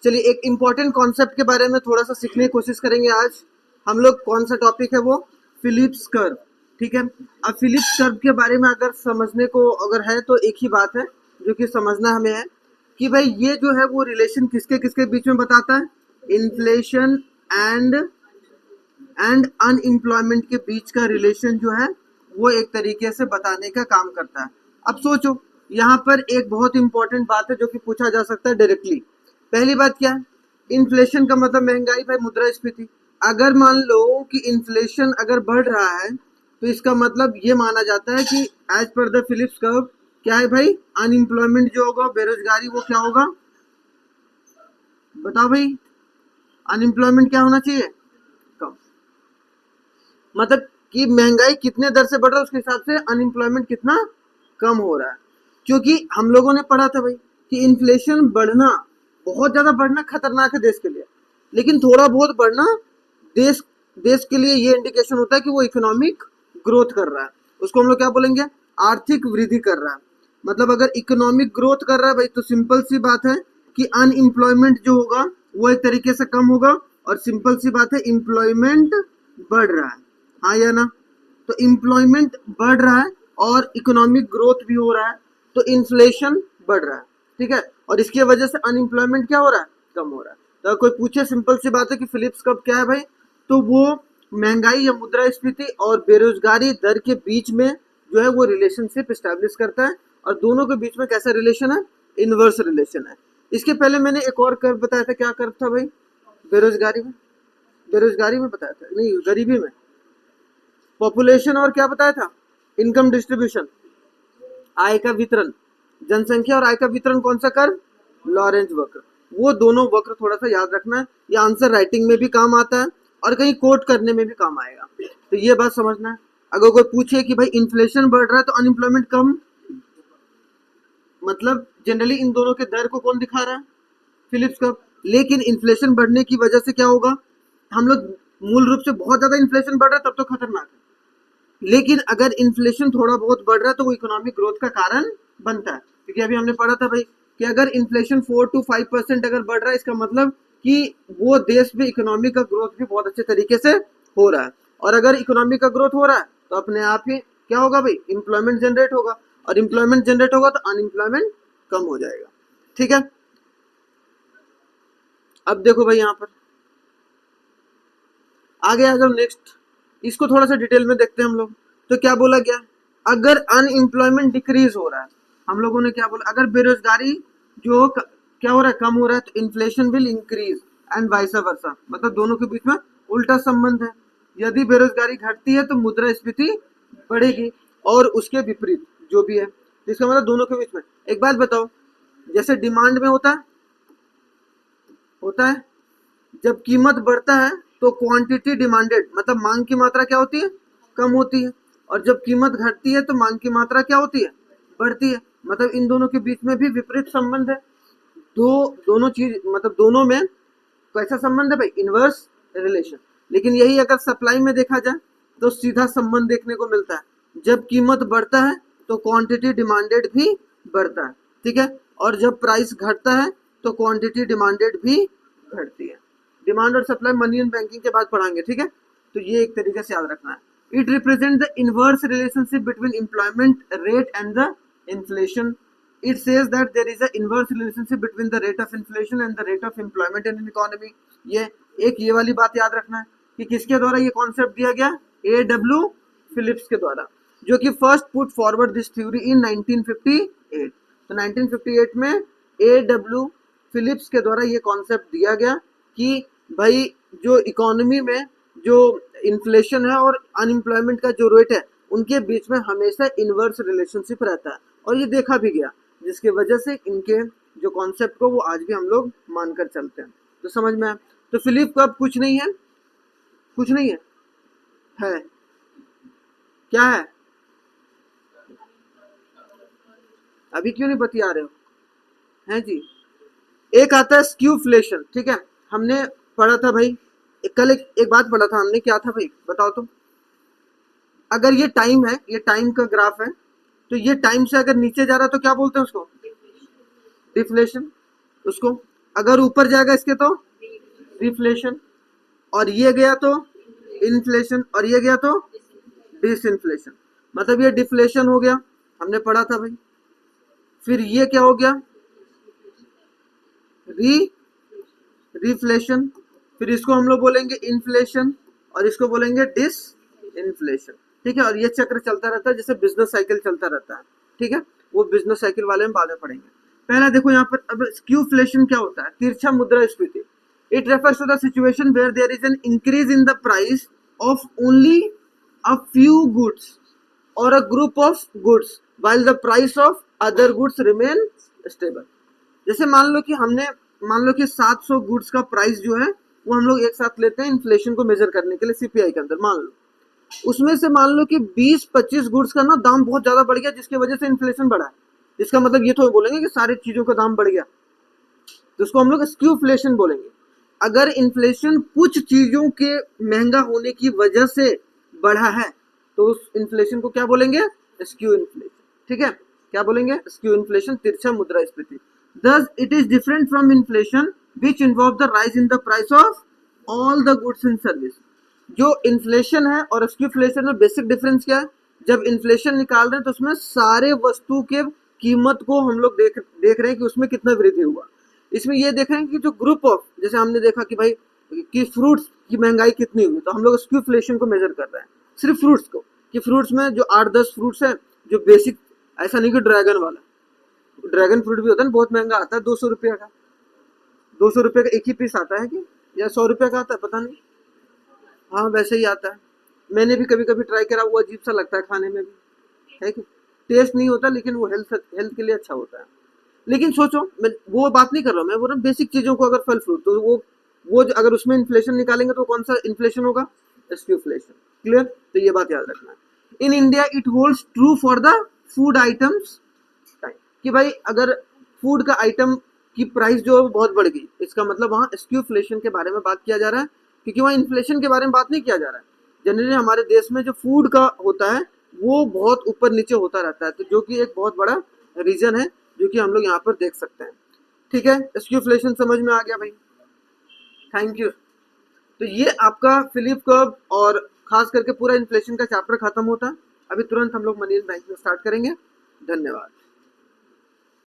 चलिए एक important concept के बारे में थोड़ा सा सीखने की कोशिश करेंगे आज हम लोग। कौन सा टॉपिक है वो? Phillips curve. ठीक है, अब फिलिप्स कर्व के बारे में अगर समझने को अगर है तो एक ही बात है जो कि समझना हमें है कि भाई ये जो है वो रिलेशन किसके किसके बीच में बताता है? इन्फ्लेशन एंड अनएम्प्लॉयमेंट के बीच का रिलेशन जो है वो एक तरीके से बताने का काम करता है। अब सोचो, यहाँ पर एक बहुत इंपॉर्टेंट बात है जो कि पूछा जा सकता है डायरेक्टली। पहली बात क्या है? इन्फ्लेशन का मतलब महंगाई भाई, मुद्रास्फीति। अगर मान लो कि इन्फ्लेशन अगर बढ़ रहा है तो इसका मतलब ये माना जाता है कि as per the Phillips curve क्या है भाई? अनएम्प्लॉयमेंट जो होगा, बेरोजगारी, वो क्या होगा? बताओ भाई, अनएम्प्लॉयमेंट क्या होना चाहिए? कम। मतलब कि महंगाई कितने दर से बढ़ रहा है उसके हिसाब से अनएम्प्लॉयमेंट कितना कम हो रहा है। क्योंकि हम लोगों ने पढ़ा था भाई कि इन्फ्लेशन बढ़ना, बहुत ज्यादा बढ़ना खतरनाक है देश के लिए, लेकिन थोड़ा बहुत बढ़ना देश देश के लिए ये इंडिकेशन होता है कि वो इकोनॉमिक ग्रोथ कर रहा है। उसको हम लोग क्या बोलेंगे? आर्थिक वृद्धि कर रहा है। मतलब अगर इकोनॉमिक ग्रोथ कर रहा है भाई तो सिंपल सी बात है कि अनएम्प्लॉयमेंट जो होगा वो एक तरीके से कम होगा, और सिंपल सी बात है एम्प्लॉयमेंट बढ़ रहा है। हाँ या ना? तो एम्प्लॉयमेंट बढ़ रहा है और इकोनॉमिक ग्रोथ भी हो रहा है, तो इन्फ्लेशन बढ़ रहा है। ठीक है, और इसकी वजह से अनएम्प्लॉयमेंट क्या हो रहा है? कम हो रहा है। तो कोई पूछे, सिंपल सी बात है कि फिलिप्स कर्व क्या है भाई, तो वो महंगाई या मुद्रास्फीति और बेरोजगारी दर के बीच में जो है वो रिलेशनशिप स्टैब्लिश करता है। और दोनों के बीच में कैसा रिलेशन है? इनवर्स रिलेशन है। इसके पहले मैंने एक और कर्व बताया था। क्या कर्व था भाई? बेरोजगारी में, बेरोजगारी में बताया था, नहीं गरीबी में। पॉपुलेशन और क्या बताया था? इनकम डिस्ट्रीब्यूशन, आय का वितरण, जनसंख्या और आय का वितरण। कौन सा कर्व? लॉरेंज वक्र। वो दोनों वक्र थोड़ा सा याद रखना है, ये आंसर राइटिंग में भी काम आता है और कहीं कोट करने में भी काम आएगा, तो ये बात समझना है। अगर कोई पूछे कि भाई इन्फ्लेशन बढ़ रहा है तो अनएम्प्लॉयमेंट कम, मतलब जनरली इन दोनों के दर को कौन दिखा रहा है? Phillips curve. लेकिन इन्फ्लेशन बढ़ने की वजह से क्या होगा? हम लोग मूल रूप से बहुत ज्यादा इन्फ्लेशन बढ़ रहा है तब तो खतरनाक है, लेकिन अगर इन्फ्लेशन थोड़ा बहुत बढ़ रहा है तो वो इकोनॉमिक ग्रोथ का कारण बनता है। क्योंकि अभी हमने पढ़ा था भाई कि अगर इन्फ्लेशन 4 to 5% अगर बढ़ रहा है, इसका मतलब कि वो देश में इकोनॉमी का ग्रोथ भी बहुत अच्छे तरीके से हो रहा है। और अगर इकोनॉमी का ग्रोथ हो रहा है तो अपने आप ही क्या होगा भाई? एम्प्लॉयमेंट जनरेट होगा, और एम्प्लॉयमेंट जनरेट होगा तो अनएम्प्लॉयमेंट कम हो जाएगा। ठीक है, अब देखो भाई यहाँ पर आगे आ जाओ नेक्स्ट, इसको थोड़ा सा डिटेल में देखते हैं हम लोग। तो क्या बोला गया? अगर अनएम्प्लॉयमेंट डिक्रीज हो रहा है, हम लोगों ने क्या बोला? अगर बेरोजगारी जो क्या हो रहा है? कम हो रहा है, तो inflation will increase and vice versa. मतलब दोनों के बीच में उल्टा संबंध है। यदि बेरोजगारी घटती है तो मुद्रास्फीति बढ़ेगी, और उसके विपरीत जो भी है, इसका मतलब दोनों के बीच में। एक बात बताओ, जैसे डिमांड में होता है जब कीमत बढ़ता है तो क्वांटिटी डिमांडेड, मतलब मांग की मात्रा क्या होती है? कम होती है। और जब कीमत घटती है तो मांग की मात्रा क्या होती है? बढ़ती है। मतलब इन दोनों के बीच में भी विपरीत संबंध है। दोनों चीज, मतलब दोनों में कैसा संबंध है भाई? Inverse relation. लेकिन यही अगर सप्लाई में देखा जाए तो सीधा संबंध देखने को मिलता है। जब कीमत बढ़ता है तो क्वांटिटी डिमांडेड भी बढ़ता है। ठीक है, और जब प्राइस घटता है तो क्वांटिटी डिमांडेड भी घटती है। डिमांड और सप्लाई मनी एंड बैंकिंग के बाद पढ़ाएंगे। ठीक है, तो ये एक तरीके से याद रखना है। It represent the inverse relationship between employment rate and the inflation. It says that there is an inverse relationship between the rate of inflation and the rate of employment in an economy. ये वाली बात याद रखना है कि किसके द्वारा ये कॉन्सेप्ट दिया गया? A.W. फिलिप्स के द्वारा, जो कि first put forward this theory in 1958। तो 1958 में A.W. फिलिप्स के द्वारा ये कॉन्सेप्ट दिया गया कि भाई जो इकोनॉमी में जो इन्फ्लेशन है और अनएम्प्लॉयमेंट का जो रेट है उनके बीच में हमेशा इनवर्स रिलेशनशिप रहता है, और ये देखा भी गया, जिसकी वजह से इनके जो कॉन्सेप्ट को वो आज भी हम लोग मानकर चलते हैं। तो समझ में आया? तो फिलिप कर्व कुछ नहीं है, कुछ नहीं है क्या है? अभी क्यों नहीं बतिया रहे हो? हैं जी? एक आता है स्क्यूफ्लेशन। ठीक है, हमने पढ़ा था भाई, कल एक बात पढ़ा था हमने, क्या था भाई बताओ तुम? अगर ये टाइम है, ये टाइम का ग्राफ है, तो ये टाइम से अगर नीचे जा रहा है तो क्या बोलते हैं उसको? डिफ्लेशन। उसको अगर ऊपर जाएगा इसके तो रिफ्लेशन, और ये गया तो इन्फ्लेशन, और ये गया तो डिसइन्फ्लेशन। मतलब ये डिफ्लेशन हो गया, हमने पढ़ा था भाई। फिर ये क्या हो गया, रिफ्लेशन। फिर इसको हम लोग बोलेंगे इन्फ्लेशन, और इसको बोलेंगे डिस इन्फ्लेशन। ठीक है, और ये चक्र चलता रहता है जैसे बिजनेस साइकिल चलता रहता है। ठीक है, वो बिजनेस साइकिल वाले में बाद में पढ़ेंगे। पहला देखो यहाँ पर, अब स्क्यूफ्लेशन क्या होता है, तिरछा मुद्रास्फीति। It refers to the situation where there is an increase in the price of only a few goods or a group of goods while the price of other goods remain stable। जैसे मान लो कि 700 goods का price जो है वो हम लोग एक साथ लेते हैं इन्फ्लेशन को मेजर करने के लिए सीपीआई के अंदर। मान लो उसमें से मान लो कि 20-25 गुड्स का ना दाम बहुत ज्यादा बढ़ गया जिसकी वजह से इन्फ्लेशन बढ़ा है। इसका मतलब ये तो बोलेंगे कि सारी चीजों का दाम बढ़ गया, तो उसको हम लोग स्क्यूफ्लेशन बोलेंगे। अगर इन्फ्लेशन कुछ चीजों के महंगा होने की वजह से बढ़ा है तो उस इन्फ्लेशन को क्या बोलेंगे, स्क्यू इन्फ्लेशन। ठीक है, क्या बोलेंगे, स्क्यू इन्फ्लेशन, तिरछा मुद्रास्फीति। Thus it is different from inflation which involve the rise in the price of all the goods and service। जो इन्फ्लेशन है और स्क्यूफ्लेशन में बेसिक डिफरेंस क्या है, जब इन्फ्लेशन निकाल रहे हैं तो उसमें सारे वस्तु के कीमत को हम लोग देख रहे हैं कि उसमें कितना वृद्धि हुआ। इसमें ये देख रहे हैं कि जो ग्रुप ऑफ, जैसे हमने देखा कि भाई कि फ्रूट्स की महंगाई कितनी हुई, तो हम लोग स्क्यूफ्लेशन को मेजर कर रहे हैं सिर्फ फ्रूट्स को, कि फ्रूट्स में जो 8-10 फ्रूट्स हैं जो बेसिक, ऐसा नहीं कि ड्रैगन वाला, ड्रैगन फ्रूट भी होता है बहुत महंगा आता है, 200 रुपये का, 200 रुपये का एक ही पीस आता है कि, या 100 रुपये का आता है पता नहीं, हाँ वैसे ही आता है। मैंने भी कभी कभी ट्राई करा, वो अजीब सा लगता है खाने में भी, है कि टेस्ट नहीं होता, लेकिन वो हेल्थ के लिए अच्छा होता है। लेकिन सोचो, मैं वो बात नहीं कर रहा हूँ, मैं बोल रहा हूँ बेसिक चीजों को, अगर फल फ्रूट, तो वो अगर उसमें इन्फ्लेशन निकालेंगे तो कौन सा इन्फ्लेशन होगा, स्क्यूफ्लेशन। क्लियर, तो ये बात याद रखना है। In India it holds true for the food items, कि भाई अगर फूड का आइटम की प्राइस जो है बहुत बढ़ गई, इसका मतलब वहाँ स्क्यूफ्लेशन के बारे में बात किया जा रहा है, क्योंकि वहाँ इन्फ्लेशन के बारे में बात नहीं किया जा रहा है। जनरली हमारे देश में जो फूड का होता है वो बहुत ऊपर नीचे होता रहता है, तो जो कि एक बहुत बड़ा रीजन है जो कि हम लोग यहाँ पर देख सकते हैं। ठीक है, स्क्यूफ्लेशन समझ में आ गया भाई, थैंक यू। तो ये आपका फिलिप कर्व और खास करके पूरा इन्फ्लेशन का चैप्टर खत्म होता है। अभी तुरंत हम लोग मनी बैंक में स्टार्ट करेंगे। धन्यवाद।